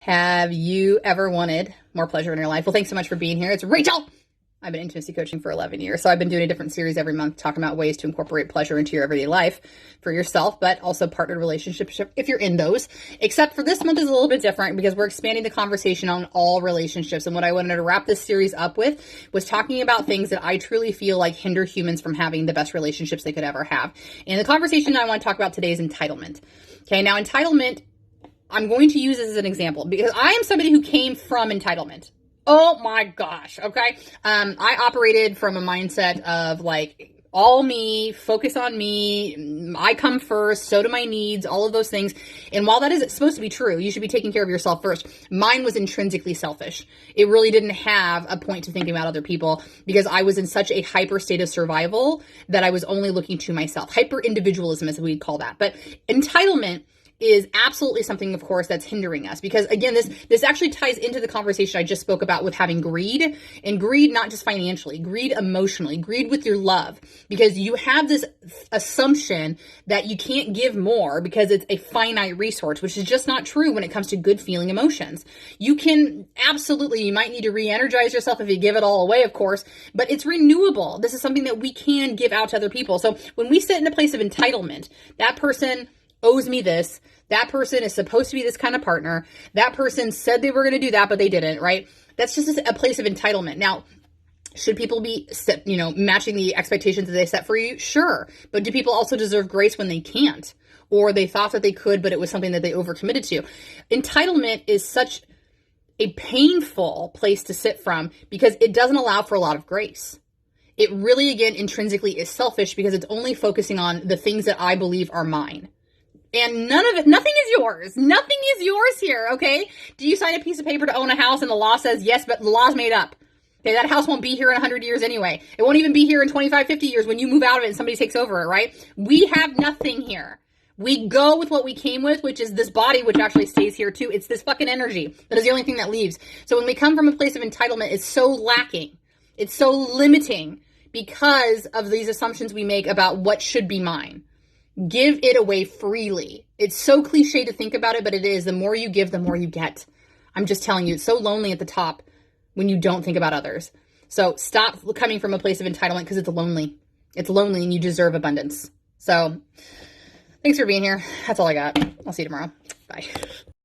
Have you ever wanted more pleasure in your life? Well, thanks so much for being here. It's Rachel. I've been intimacy coaching for 11 years. So I've been doing a different series every month talking about ways to incorporate pleasure into your everyday life for yourself, but also partnered relationships if you're in those. Except for this month is a little bit different because we're expanding the conversation on all relationships. And what I wanted to wrap this series up with was talking about things that I truly feel like hinder humans from having the best relationships they could ever have. And the conversation I want to talk about today is entitlement. Okay, now entitlement, I'm going to use this as an example because I am somebody who came from entitlement. Oh my gosh. Okay. I operated from a mindset of like all me, focus on me. I come first. So do my needs, all of those things. And while that is supposed to be true, you should be taking care of yourself first. Mine was intrinsically selfish. It really didn't have a point to thinking about other people because I was in such a hyper state of survival that I was only looking to myself. Hyper individualism is what we'd call that. But entitlement is absolutely something, of course, that's hindering us. Because again, this actually ties into the conversation I just spoke about with having greed, and greed, not just financially, greed emotionally, greed with your love, because you have this assumption that you can't give more because it's a finite resource, which is just not true when it comes to good feeling emotions. You can absolutely, you might need to re-energize yourself if you give it all away, of course, but it's renewable. This is something that we can give out to other people. So when we sit in a place of entitlement, that person owes me this. That person is supposed to be this kind of partner. That person said they were going to do that, but they didn't, right? That's just a place of entitlement. Now, should people be, matching the expectations that they set for you? Sure. But do people also deserve grace when they can't? Or they thought that they could, but it was something that they overcommitted to? Entitlement is such a painful place to sit from because it doesn't allow for a lot of grace. It really, again, intrinsically is selfish because it's only focusing on the things that I believe are mine. And nothing is yours. Nothing is yours here, okay? Do you sign a piece of paper to own a house and the law says yes, but the law's made up? Okay, that house won't be here in 100 years anyway. It won't even be here in 25, 50 years when you move out of it and somebody takes over it, right? We have nothing here. We go with what we came with, which is this body, which actually stays here too. It's this fucking energy. That is the only thing that leaves. So when we come from a place of entitlement, it's so lacking. It's so limiting because of these assumptions we make about what should be mine. Give it away freely. It's so cliche to think about it, but it is. The more you give, the more you get. I'm just telling you, it's so lonely at the top when you don't think about others. So stop coming from a place of entitlement because it's lonely. It's lonely and you deserve abundance. So thanks for being here. That's all I got. I'll see you tomorrow. Bye.